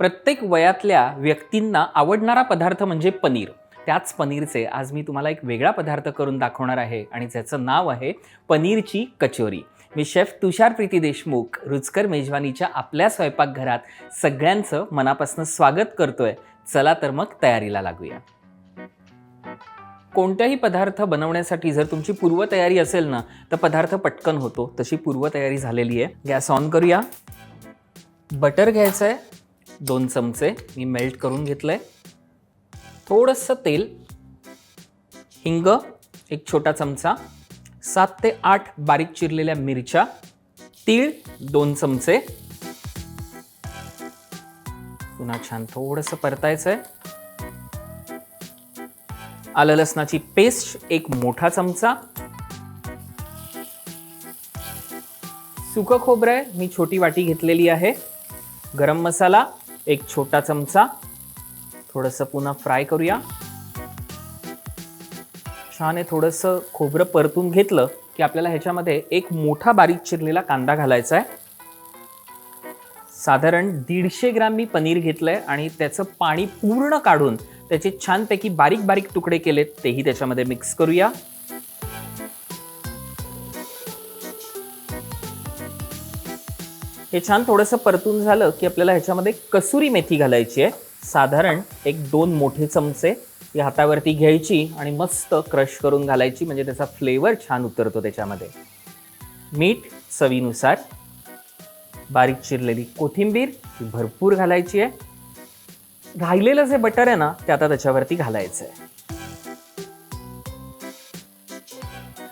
प्रत्येक वयातल्या व्यक्तींना आवडणारा पदार्थ म्हणजे पनीर. त्याच पनीरचे आज मी तुम्हाला एक वेगळा पदार्थ करून दाखवणार आहे आणि ज्याचं नाव आहे पनीरची कचोरी. मी शेफ तुषार प्रीती देशमुख रुचकर मेजवानीच्या आपल्या स्वयंपाकघरात सगळ्यांचं मनापासून स्वागत करतोय. चला तर मग तयारीला लागूया. कोणताही पदार्थ बनवण्यासाठी जर तुमची पूर्वतयारी असेल ना तर पदार्थ पटकन होतो. तशी पूर्वतयारी झालेली आहे. गॅस ऑन करूया. बटर घ्यायचं आहे 2 चमचे मी मेल्ट करून घेतलंय. थोडंसं तेल, हिंग 1 छोटा चमचा, 7 ते 8 बारीक चिरलेल्या मिरच्या, तीळ 2 चमचे. पुन्हा छान थोडंसं परतायचं आहे. आलं लसणाची पेस्ट 1 मोठा चमचा, सुकं खोबरं आहे मी छोटी वाटी घेतलेली आहे, गरम मसाला 1 छोटा चमचा. थोडंसं पुन्हा फ्राय करूया. छान आहे. थोडंसं खोबरं परतून घेतलं की आपल्याला ह्याच्यामध्ये 1 मोठा बारीक चिरलेला कांदा घालायचा आहे. साधारण 150 ग्रॅम मी पनीर घेतलंय आणि त्याचं पाणी पूर्ण काढून त्याचे छानपैकी बारीक बारीक तुकडे केलेत, तेही त्याच्यामध्ये मिक्स करूया. हे छान थोडंसं परतून झालं की आपल्याला ह्याच्यामध्ये कसुरी मेथी घालायची आहे. साधारण 1-2 मोठे चमचे या हातावरती घ्यायची आणि मस्त क्रश करून घालायची, म्हणजे त्याचा फ्लेवर छान उतरतो त्याच्यामध्ये. मीठ चवीनुसार, बारीक चिरलेली कोथिंबीर भरपूर घालायची आहे. राहिलेलं जे बटर आहे ना ते आता त्याच्यावरती घालायचं आहे.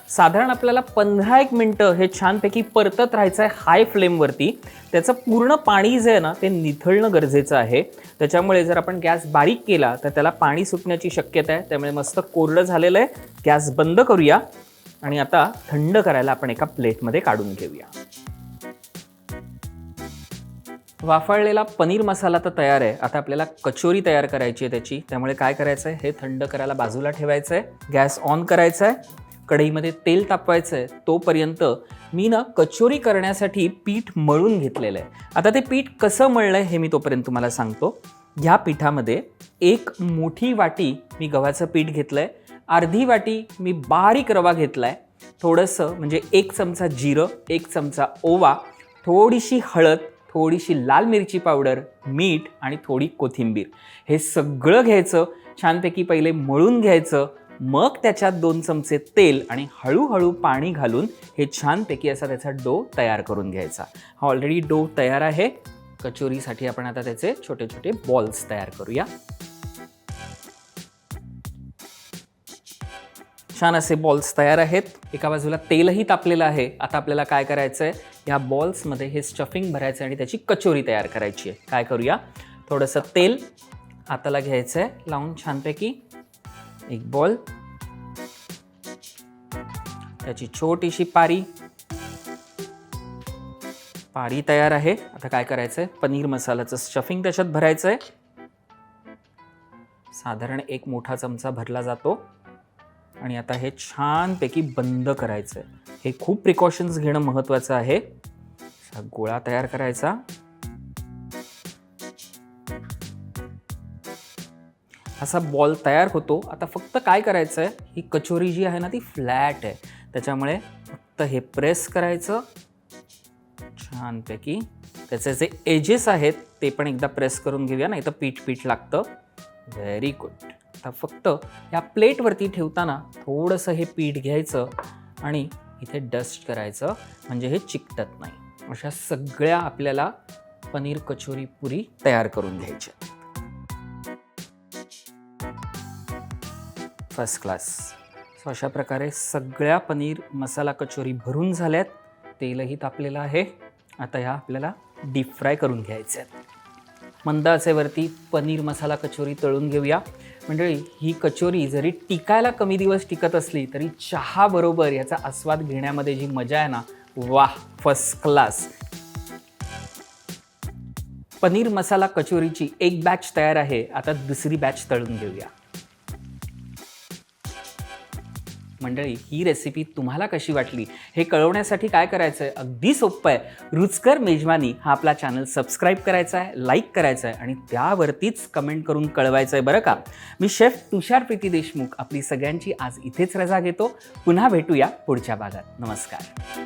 साधारण आपल्याला 15-1 मिनिटं हे छानपैकी परतत राहायचं आहे हाय फ्लेमवरती. त्याचं पूर्ण पाणी जे आहे ना ते निथळणं गरजेचं आहे. त्याच्यामुळे जर आपण गॅस बारीक केला तर त्याला पाणी सुटण्याची शक्यता आहे. त्यामुळे मस्त कोरडं झालेलं आहे. गॅस बंद करूया आणि आता थंड करायला आपण एका प्लेटमध्ये काढून घेऊया. वाफळलेला पनीर मसाला तर तयार आहे. आता आपल्याला कचोरी तयार करायची आहे त्याची. त्यामुळे काय करायचं आहे, हे थंड करायला बाजूला ठेवायचं आहे. गॅस ऑन करायचा आहे. कढईमध्ये तेल तापवायचं आहे. तोपर्यंत मी ना कचोरी करण्यासाठी पीठ मळून घेतलेलं आहे. आता ते पीठ कसं मळलं आहे हे मी तोपर्यंत तुम्हाला सांगतो. ह्या पिठामध्ये 1 मोठी वाटी मी गव्हाचं पीठ घेतलं आहे, अर्धी वाटी मी बारीक रवा घेतला आहे, थोडंसं म्हणजे 1 चमचा जिरं, 1 चमचा ओवा, थोडीशी हळद, थोडीशी लाल मिरची पावडर, मीठ आणि थोडी कोथिंबीर. हे सगळं घ्यायचं, छानपैकी पहिले मळून घ्यायचं. मग त्याच्यात 2 चमचे तेल आणि हळूहळू पाणी घालून हे छानपैकी असा त्याचा डो तयार करून घ्यायचा. हा ऑलरेडी डो तयार आहे. कचोरीसाठी आपण आता त्याचे छोटे छोटे बॉल्स तयार करूया. छान असे बॉल्स तयार आहेत. एका बाजूला तेलही तापलेलं आहे. आता आपल्याला काय करायचं आहे, या बॉल्समध्ये हे स्टफिंग भरायचं आणि त्याची कचोरी तयार करायची आहे. काय करूया, थोडंसं तेल हाताला घ्यायचं आहे लावून छानपैकी 1 बॉल, त्याची छोटीशी पारी तयार आहे. आता काय करायचं आहे, पनीर मसाल्याचं स्टफिंग त्याच्यात भरायचं आहे. साधारण 1 मोठा चमचा भरला जातो आणि आता हे छानपैकी बंद करायचं आहे. हे खूप प्रिकॉशन्स घेणं महत्त्वाचं आहे. गोळा तयार करायचा. असा बॉल तयार होतो. आता फक्त काय करायचं आहे, ही कचोरी जी आहे ना ती फ्लॅट आहे, त्याच्यामुळे फक्त हे प्रेस करायचं छानपैकी. त्याचे जे एजेस आहेत ते पण एकदा प्रेस करून घेऊया, नाही तर पीठ लागतं. Very good. आता फक्त या प्लेटवरती ठेवताना थोडंसं हे पीठ घ्यायचं आणि इथे डस्ट करायचं, म्हणजे हे चिकटत नाही. अशा सगळ्या आपल्याला पनीर कचोरी पुरी तयार करून घ्यायच्या. First class. सो अशा प्रकारे सगळ्या पनीर मसाला कचोरी भरून झाल्यात. तेलही तापलेलं आहे. आता ह्या आपल्याला डीप फ्राय करून घ्यायच्या आहेत. मंद आचेवरती पनीर मसाला कचोरी तळून घेऊया. मंडळी, ही कचोरी जरी टिकायला कमी दिवस टिकत असली तरी चहा बरोबर याचा आस्वाद घेण्यामध्ये जी मजा आहे ना, वाह, first class. Paneer masala कचोरीची 1 batch तयार आहे. आता दुसरी बॅच तळून घेऊया. मंडळी, ही रेसिपी तुम्हाला कशी वाटली हे कळवण्यासाठी काय करायचं आहे? अगदी सोपं आहे. रुचकर मेजवानी हा आपला चॅनल सबस्क्राईब करायचा आहे, लाईक करायचा आहे आणि त्यावरतीच कमेंट करून कळवायचं आहे बरं का. मी शेफ तुषार प्रीती देशमुख आपली सगळ्यांची आज इथेच रजा घेतो. पुन्हा भेटूया पुढच्या भागात. नमस्कार.